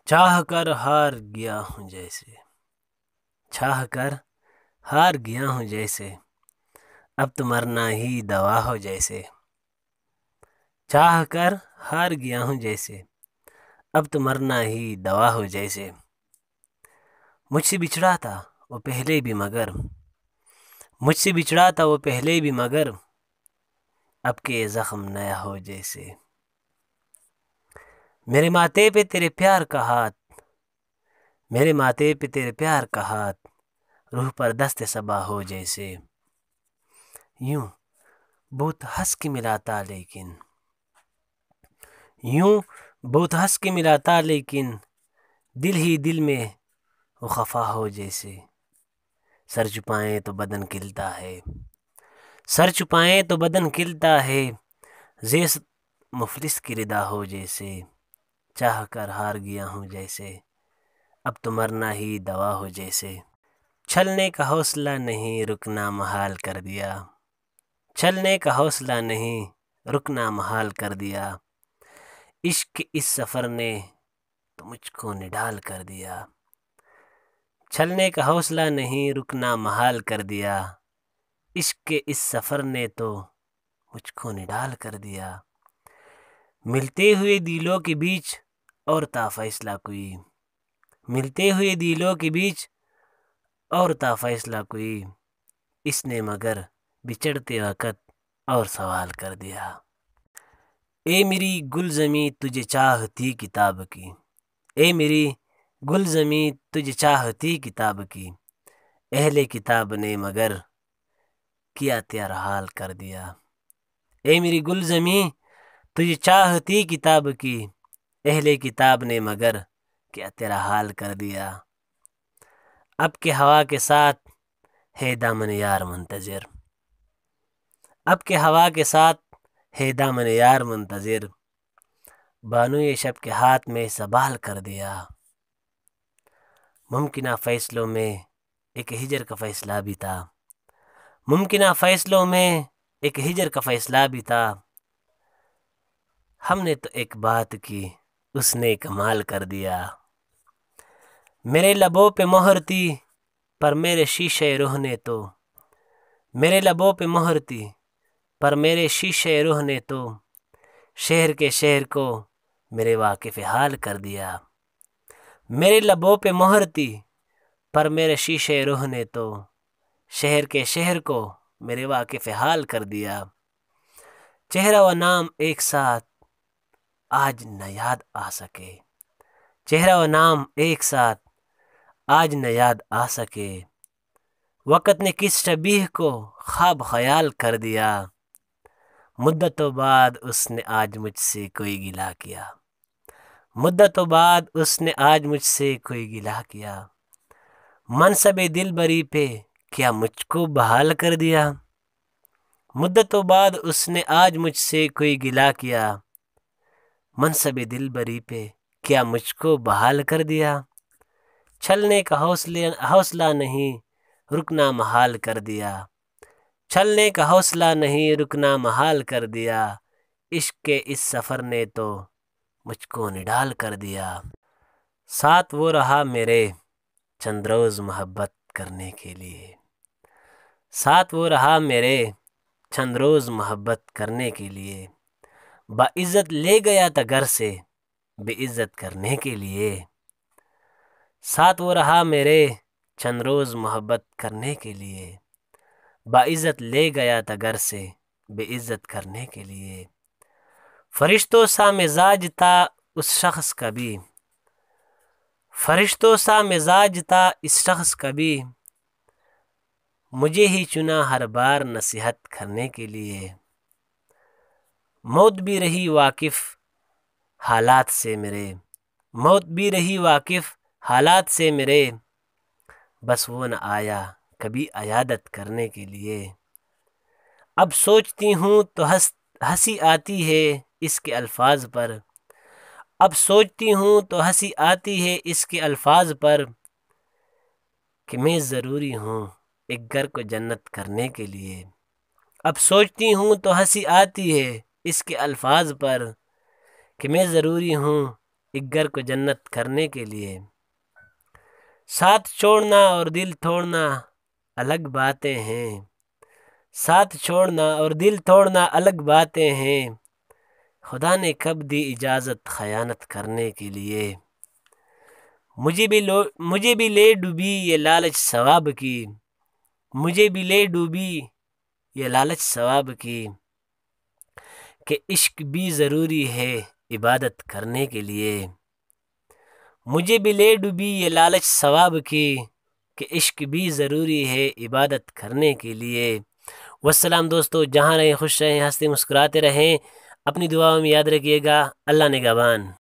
چاہ کر ہار گیا ہوں جیسے، چاہ کر ہار گیا ہوں جیسے، اب تو مرنا ہی دوا ہو جیسے، چاہ کر ہار گیا ہوں جیسے، اب تو مرنا ہی دوا ہو جیسے، مجھ سے بچھڑا تھا وہ پہلے بھی مگر، مجھ سے بچھڑا تھا وہ پہلے بھی مگر، اب کے زخم نیا ہو جیسے، میرے ماتھے پہ تیرے پیار کا ہاتھ، میرے ماتھے پہ تیرے پیار کا ہاتھ، روح پر دست صبا ہو جیسے، یوں بہت ہنس کے ملا تھا لیکن، یوں بہت ہنس کے ملا تھا لیکن، دل ہی دل میں وہ خفا ہو جیسے، سر چھپائیں تو بدن کھلتا ہے، سر چھپائیں تو بدن کھلتا ہے، زیست مفلس کی ردا ہو جیسے، چاہ کر ہار گیا ہوں جیسے، اب تو مرنا ہی دوا ہو جیسے، چھلنے کا حوصلہ نہیں رکنا محال کر دیا، چھلنے کا حوصلہ نہیں رکنا محال کر دیا، عشق کے اس سفر نے تو مجھ کو نڈال کر دیا، چھلنے کا حوصلہ نہیں رکنا محال کر دیا، عشق کے اس سفر نے تو مجھ کو نڈال کر دیا، ملتے ہوئے دلوں کے بیچ اور تا فیصلہ کوئی، ملتے ہوئے دلوں کے بیچ اور تا فیصلہ کوئی، اس نے مگر بچھڑتے وقت اور سوال کر دیا، اے میری گلزمیں تجھے چاہتی کتاب کی، اے میری گلزمیں تجھے چاہتی کتاب کی، اہل کتاب نے مگر کیا تیرا حال کر دیا، اے میری گلزمیں تجھے چاہتی کتاب کی، اہل کتاب نے مگر کیا تیرا حال کر دیا، اب کے ہوا کے ساتھ ہے دامن یار منتظر، اب کے ہوا کے ساتھ ہے دامن یار منتظر، بانوئے شب کے ہاتھ میں سنبھال کر دیا، ممکنہ فیصلوں میں ایک ہجر کا فیصلہ بھی تھا، ممکنہ فیصلوں میں ایک ہجر کا فیصلہ بھی تھا، ہم نے تو ایک بات کی اس نے کمال کر دیا، میرے لبوں پہ مہر تھی پر میرے شیشے روح نے تو، میرے لبوں پہ مہر تھی پر میرے شیشے روح نے تو، شہر کے شہر کو میرے واقف حال کر دیا، میرے لبوں پہ مہر تھی پر میرے شیشے روح نے تو، شہر کے شہر کو میرے واقف حال کر دیا، چہرہ و نام ایک ساتھ آج نہ یاد آ سکے، چہرہ و نام ایک ساتھ آج نہ یاد آ سکے، وقت نے کس شبیہ کو خواب خیال کر دیا، مدتوں بعد اس نے آج مجھ سے کوئی گلہ کیا، مدتوں بعد اس نے آج مجھ سے کوئی گلہ کیا، منصب دلبری پہ کیا مجھ کو بحال کر دیا، مدتوں بعد اس نے آج مجھ سے کوئی گلہ کیا، منصب دلبری پہ کیا مجھ کو بحال کر دیا، چھلنے کا حوصلہ نہیں رکنا محال کر دیا، چھلنے کا حوصلہ نہیں رکنا محال کر دیا، عشق کے اس سفر نے تو مجھ کو نڈال کر دیا، ساتھ وہ رہا میرے چند روز محبت کرنے کے لیے، ساتھ وہ رہا میرے چند روز محبت کرنے کے لیے، باعزت لے گیا تھا گھر سے بے عزت کرنے کے لیے، ساتھ وہ رہا میرے چند روز محبت کرنے کے لیے، باعزت لے گیا تھا گھر سے بے عزت کرنے کے لیے، فرشتوں سا مزاج تھا اس شخص کا بھی، فرشتوں سا مزاج تھا اس شخص کا بھی، مجھے ہی چنا ہر بار نصیحت کرنے کے لیے، موت بھی رہی واقف حالات سے میرے، موت بھی رہی واقف حالات سے میرے، بس وہ نہ آیا کبھی عیادت کرنے کے لیے، اب سوچتی ہوں تو ہنسی آتی ہے اس کے الفاظ پر، اب سوچتی ہوں تو ہنسی آتی ہے اس کے الفاظ پر، کہ میں ضروری ہوں ایک گھر کو جنت کرنے کے لیے، اب سوچتی ہوں تو ہنسی آتی ہے اس کے الفاظ پر، کہ میں ضروری ہوں ایک گھر کو جنت کرنے کے لیے۔ ساتھ چھوڑنا اور دل توڑنا الگ باتیں ہیں، ساتھ چھوڑنا اور دل توڑنا الگ باتیں ہیں، خدا نے کب دی اجازت خیانت کرنے کے لیے۔ مجھے بھی لے ڈوبی یہ لالچ ثواب کی، مجھے بھی لے ڈوبی یہ لالچ ثواب کی، کہ عشق بھی ضروری ہے عبادت کرنے کے لیے۔ مجھے بھی لے ڈوبی یہ لالچ ثواب کی، کہ عشق بھی ضروری ہے عبادت کرنے کے لیے۔ والسلام دوستو، جہاں رہیں خوش رہیں، ہنستے مسکراتے رہیں، اپنی دعاؤں میں یاد رکھیے گا۔ اللہ نگہبان۔